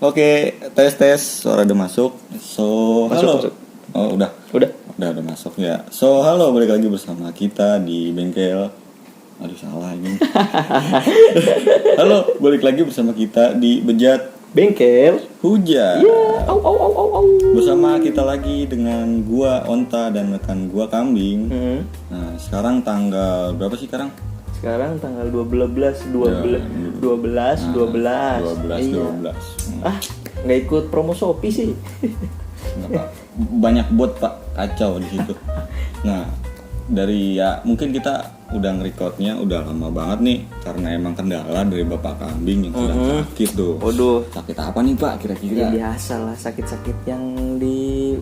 Oke, tes suara udah masuk. Halo. Masuk. Oh, udah masuk ya. Halo, balik lagi bersama kita di bengkel. Aduh, salah ini. Halo, balik lagi bersama kita di Bejat Bengkel Hujan. Au. Bersama kita lagi dengan gua Onta dan rekan gua Kambing. Nah, sekarang tanggal berapa sih sekarang? Sekarang tanggal 12. Iya. Nggak ikut promo Shopee sih. Banyak bot pak, kacau di situ. Nah, dari ya mungkin kita udah nge-recordnya udah lama banget nih karena emang kendala dari Bapak Kambing yang sedang sakit tuh. Waduh. Sakit apa nih Pak kira-kira? Ya biasa lah, sakit-sakit yang di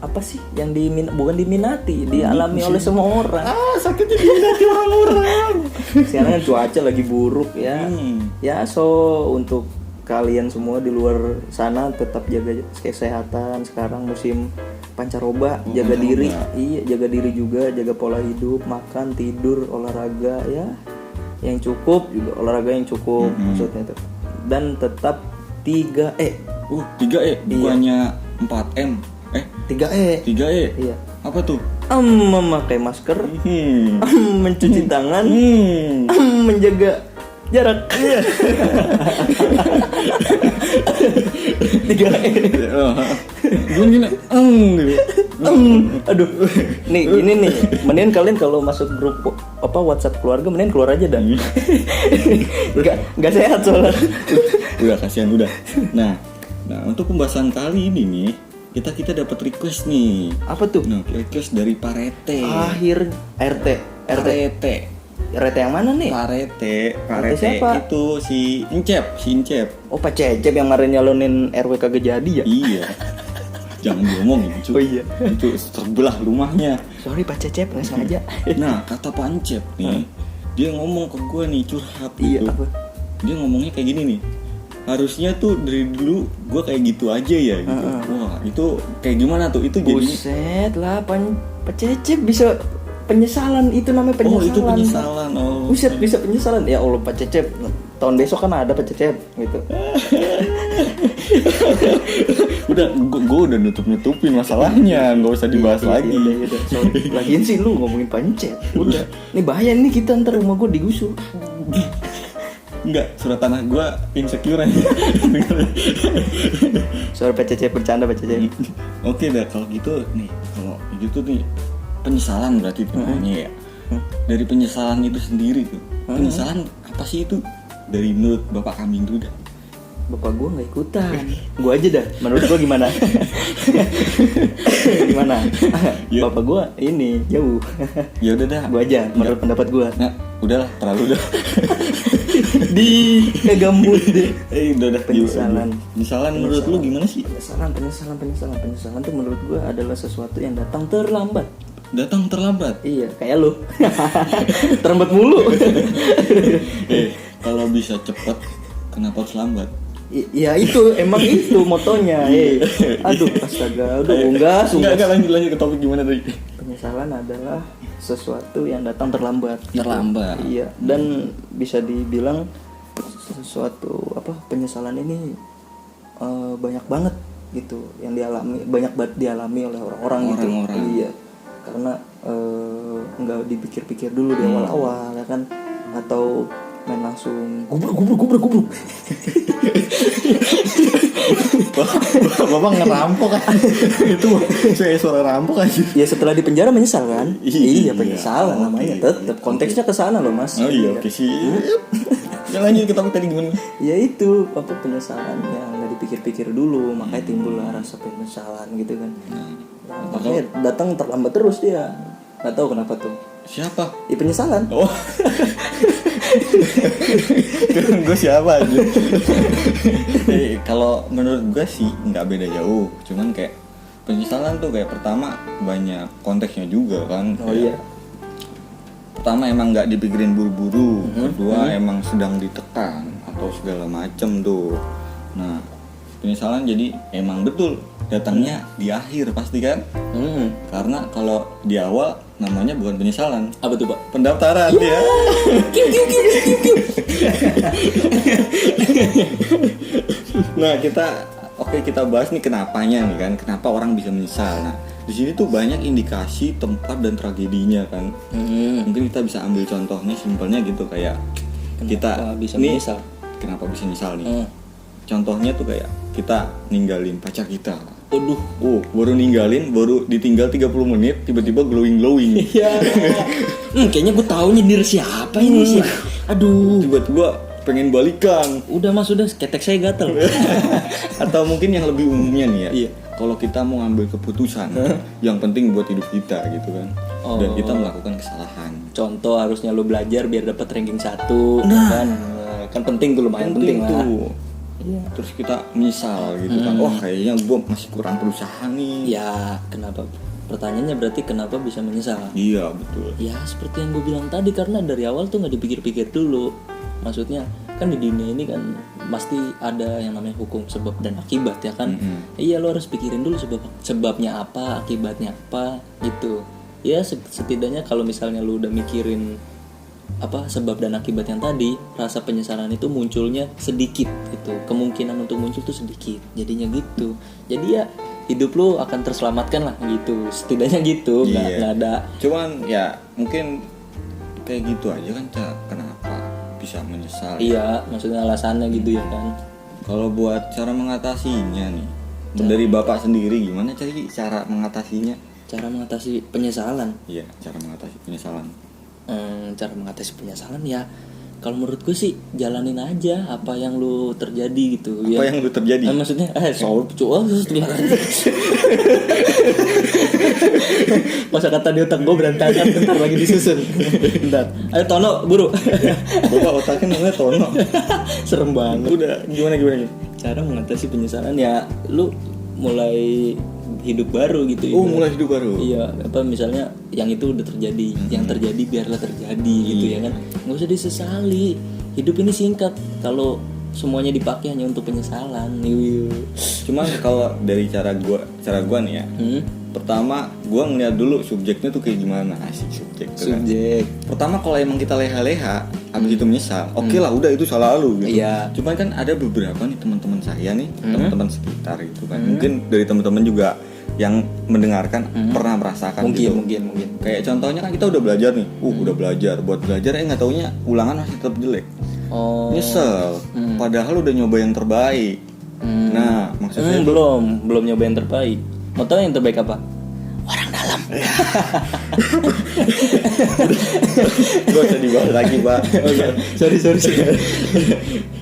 apa sih? Yang bukan diminati, dialami oleh semua orang. Sakitnya diminati orang-orang. Sekarang kan cuaca lagi buruk ya. Ya untuk kalian semua di luar sana tetap jaga kesehatan. Sekarang musim pancaroba, jaga diri. Iya, jaga diri juga, jaga pola hidup, makan, tidur, olahraga ya. Yang cukup juga olahraga yang cukup maksudnya itu. Dan tetap 3E. 3E bukannya 4M. 3E. Iya. Apa tuh? Memakai masker, mencuci tangan, menjaga jarak. 3E. Gini. Aduh. Nih gini nih. Mending kalian kalau masuk grup WhatsApp keluarga mending keluar aja dah. Enggak sehat soalnya. Udah kasihan udah. Nah, untuk pembahasan kali ini nih kita dapat request nih. Apa tuh? Nah, request dari Pak Rete. RT yang mana nih? Pak Rete siapa? Itu si Incep. Oh, Pak Cecep yang kemarin nyalonin RW kagak jadi ya? Iya. Jangan diomongin, cu. Oh iya. Itu terbelah rumahnya. Sorry Pak Cecep, nggak sengaja. Nah, kata Pak Incep nih, dia ngomong ke gue nih curhat Iya, gitu. apa? Dia ngomongnya kayak gini nih. Harusnya tuh dari dulu gue kayak gitu aja ya gitu. Wah, itu kayak gimana tuh? Itu jadi buset lah, Pak Cecep bisa penyesalan, itu namanya penyesalan. Oh, itu penyesalan. Oh. Buset, bisa penyesalan. Ya Allah, Pak Cecep. Tahun besok kan ada Pak Cecep gitu. Udah, gue udah nutupin masalahnya, nggak usah dibahas lagi. Udah. Sorry. Lagian sih lu ngomongin Pak Cecep. Udah. Nih bahaya nih kita ntar rumah gue digusur. Enggak, surat tanah gue insecure aja. Sorry Pak Cecep, bercanda Pak Cecep. Oke dah, kalau gitu nih, penyesalan berarti namanya ya. Dari penyesalan itu sendiri tuh. Penyesalan apa sih itu? Dari menurut Bapak Kambing dulu dah. Bapak gue nggak ikutan, gue aja dah. Menurut gue gimana? Gimana? Bapak gue ini jauh. Ya udah dah. Gue aja. Menurut pendapat gue. Nah, udahlah, terlalu dah. Di gambut deh. Udah. Penyesalan menurut lu gimana sih? Penyesalan tuh menurut gue adalah sesuatu yang datang terlambat. Iya, kayak lu. Terlambat mulu. Kalau bisa cepet, kenapa harus lambat? Ya itu, emang itu motonya. Aduh, astaga, udah unggas. Enggak, lanjut ke topik gimana tadi? Penyesalan adalah sesuatu yang datang terlambat. Iya, dan bisa dibilang sesuatu penyesalan ini banyak banget gitu yang banyak banget dialami oleh orang-orang gitu. Iya. Karena nggak dipikir-pikir dulu di awal-awal ya kan, atau main langsung gubruk. Bapak ngerampok kan? Itu saya suara rampok aja. Ya setelah di penjara menyesal kan? Iya, penyesalan okay. namanya. Tetap konteksnya ke sana loh Mas. Oh iya, oke sih. Ya lanjut kita tadi gimana? Ya itu penyesalan yang nggak dipikir-pikir dulu, makanya timbullah rasa penyesalan gitu kan. Makanya datang terlambat terus dia. Nggak tahu kenapa tuh. Siapa? Ya penyesalan. Oh. Gue siapa aja. Kalau menurut gue sih nggak beda jauh, cuman kayak penyesalan tuh kayak pertama banyak konteksnya juga kan. Oh iya. Pertama emang nggak dipikirin buru-buru, kedua emang sedang ditekan atau segala macem tuh. Nah, penyesalan jadi emang betul datangnya di akhir pasti kan. Karena kalau di awal namanya bukan penyesalan. Apa tuh, Pak? Pendaftaran ya. Nah, kita bahas nih kenapanya nih kan, kenapa orang bisa menyesal. Nah, di sini tuh banyak indikasi tempat dan tragedinya kan. Mungkin kita bisa ambil contohnya simpelnya gitu kayak Kenapa kita bisa nih, menyesal? Kenapa bisa menyesal nih? Contohnya tuh kayak kita ninggalin pacar kita. Waduh. Baru ditinggal 30 menit tiba-tiba glowing. Iya. Kayaknya gue tahu nyindir siapa ini sih. Aduh. Tiba-tiba pengen balikan. Udah Mas, udah ketek saya gatel. Atau mungkin yang lebih umumnya nih ya. Iya. Kalau kita mau ngambil keputusan yang penting buat hidup kita gitu kan. Dan kita melakukan kesalahan. Contoh harusnya lu belajar biar dapat ranking 1 kan penting tuh, lumayan penting lah. Iya. Terus kita menyesal gitu kan. Kayaknya gue masih kurang berusaha nih. Ya, kenapa? Pertanyaannya berarti kenapa bisa menyesal? Iya, betul. Ya, seperti yang gue bilang tadi, karena dari awal tuh nggak dipikir-pikir dulu. Maksudnya kan di dunia ini kan pasti ada yang namanya hukum sebab dan akibat ya kan. Iya, lo harus pikirin dulu sebabnya apa, akibatnya apa gitu. Ya setidaknya kalau misalnya lo udah mikirin apa sebab dan akibat yang tadi, rasa penyesalan itu munculnya sedikit gitu. Kemungkinan untuk muncul tuh sedikit. Jadinya gitu. Jadi ya hidup lo akan terselamatkan lah gitu. Setidaknya gitu. Nggak ada. Cuman ya mungkin kayak gitu aja kan, kenapa bisa menyesal? Iya, maksudnya alasannya gitu ya kan. Kalau buat cara mengatasinya nih, dari Bapak sendiri gimana cara mengatasinya? Cara mengatasi penyesalan. Iya, cara mengatasi penyesalan. Cara mengatasi penyesalan ya, kalau menurut gue sih jalanin aja apa yang lu terjadi gitu. Apa yang lu terjadi? Maksudnya masa kata di otak gue berantakan, bentar lagi disusun. Bentar. Ayo Tono, buru. Bapak otaknya namanya Tono. Serem banget. Udah, gimana? Cara mengatasi penyesalan ya, lu mulai hidup baru gitu. Mulai hidup baru. Iya, apa misalnya yang itu udah terjadi, yang terjadi biarlah terjadi gitu ya kan. Nggak usah disesali. Hidup ini singkat. Kalau semuanya dipakai hanya untuk penyesalan. Cuman kalau dari cara gua nih ya. Pertama, gua ngeliat dulu subjeknya tuh kayak gimana. Subjek. Pertama kalau emang kita leha-leha, habis itu menyesal. Oke lah, udah itu salah lu gitu. Iya. Cuman kan ada beberapa nih teman-teman saya nih, teman-teman sekitar gitu kan. Mungkin dari teman-teman juga yang mendengarkan pernah merasakan mungkin. Kayak contohnya kan kita udah belajar nih. Udah belajar, buat belajar nggak taunya ulangan masih tetap jelek. Nyesel. Padahal udah nyoba yang terbaik. Nah, maksudnya belum nyoba yang terbaik. Mau tahu yang terbaik apa? Orang dalam. Gak usah dibahas lagi, Pak. Sorry.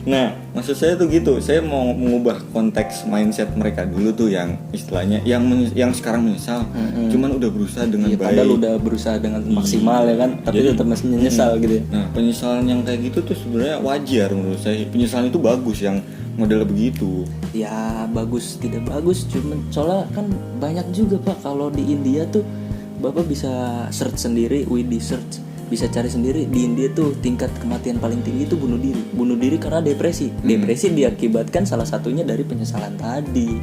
Nah, maksud saya tuh gitu. Saya mau mengubah konteks mindset mereka dulu tuh yang istilahnya yang sekarang menyesal. Cuman udah berusaha dengan baik. Padahal udah berusaha dengan maksimal ya kan, tapi tetap masih menyesal gitu ya. Nah, penyesalan yang kayak gitu tuh sebenarnya wajar menurut saya. Penyesalan itu bagus yang model begitu. Ya bagus tidak bagus, cuman soalnya kan banyak juga Pak. Kalau di India tuh Bapak bisa search sendiri, search bisa cari sendiri. Di India tuh tingkat kematian paling tinggi itu bunuh diri karena depresi. Depresi diakibatkan salah satunya dari penyesalan tadi.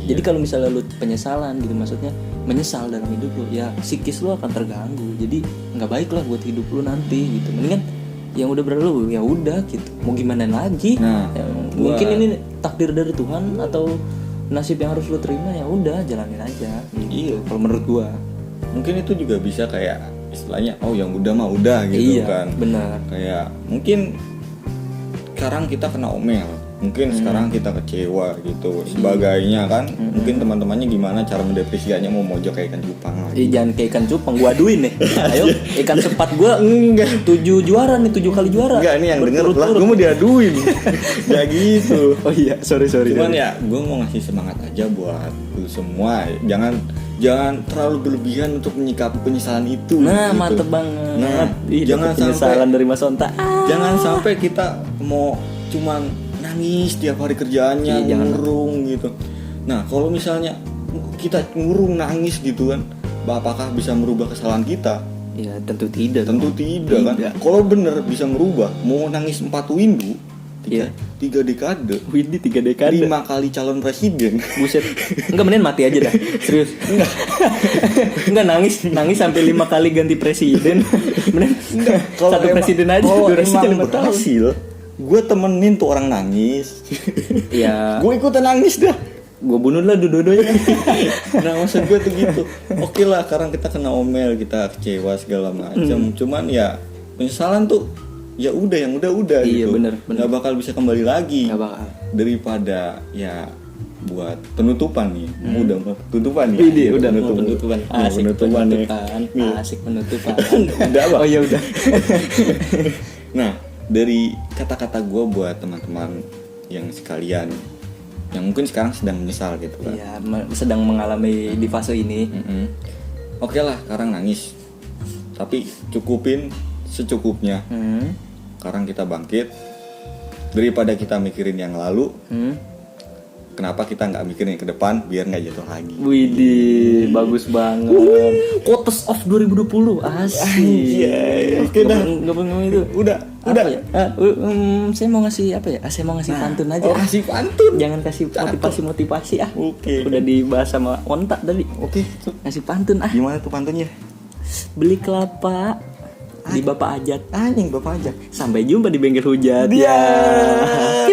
Jadi kalau misalnya lu penyesalan gitu, maksudnya menyesal dalam hidup lu, ya psikis lu akan terganggu. Jadi nggak baik lah buat hidup lu nanti gitu. Mendingan yang udah berlalu ya udah gitu, mau gimana lagi. Mungkin ini takdir dari Tuhan atau nasib yang harus lo terima, ya udah jalanin aja gitu. Kalau menurut gua mungkin itu juga bisa kayak istilahnya yang udah mah udah gitu. Kan benar. Kayak mungkin sekarang kita kena omel, mungkin sekarang kita kecewa gitu sebagainya kan. Mungkin teman-temannya gimana cara mendepresikannya, mau mojok kayak ikan cupang lagi. Jangan kayak ikan cupang, gua aduin nih. Ayo ikan sepat gua 7 juara nih, 7 kali juara. Enggak, ini yang denger lah, gua mau diaduin. Gak gitu. Oh iya, sorry. Cuman ya gua mau ngasih semangat aja buat lu semua. Jangan terlalu berlebihan untuk menyikapi penyesalan itu. Nah, gitu. mantep banget. Jangan penyesalan sampai dari Mas Onta. Jangan sampai kita mau cuman nangis tiap hari kerjaannya, ngurung gitu. Nah, kalau misalnya kita ngurung nangis gitu kan, apakah bisa merubah kesalahan kita? Ya tentu tidak. Kan. Kalau bener bisa merubah, mau nangis 4 windu, Iya. 3 dekade. Widih 3 dekade. 5 kali calon presiden. Buset. Enggak, mending mati aja dah. Serius. Enggak nangis sampai 5 kali ganti presiden. Mending satu presiden aja durasinya 5 tahun. Berhasil, gue temenin tuh orang nangis. Iya. Gue ikutan nangis dah. Gue bunuh lah dua-duanya. Nah maksud gue tuh gitu. Oke lah, sekarang kita kena omel, kita kecewa segala macam. Cuman ya penyesalan tuh ya udah, yang udah iya, gitu. Bener. Gak bakal bisa kembali lagi. Gak bakal. Daripada ya buat penutupan nih. Udah penutupan ya. Iya, udah penutupan. Asik penutupan. Asik penutupan. Udah apa? Oh ya udah. Nah, dari kata-kata gue buat teman-teman yang sekalian yang mungkin sekarang sedang menyesal gitu kan. Iya, sedang mengalami di fase ini. Oke lah, sekarang nangis. Tapi cukupin secukupnya. Sekarang kita bangkit. Daripada kita mikirin yang lalu, kenapa kita nggak mikirin ke depan biar nggak jatuh lagi. Widih, bagus banget. Quotes of 2020. Asik. Iya. Oke dah. Enggak pengen itu. Udah. Ya? Saya mau ngasih apa ya? Saya mau ngasih pantun aja. Oh, kasih pantun. Jangan kasih motivasi ah. Oke. Udah dibahas sama Onta tadi. Oke. Kasih pantun ah. Gimana tuh pantunnya? Beli kelapa di Bapak Ajat. Anjing Bapak Ajat. Sampai jumpa di bengkel hujat. Dia. Ya.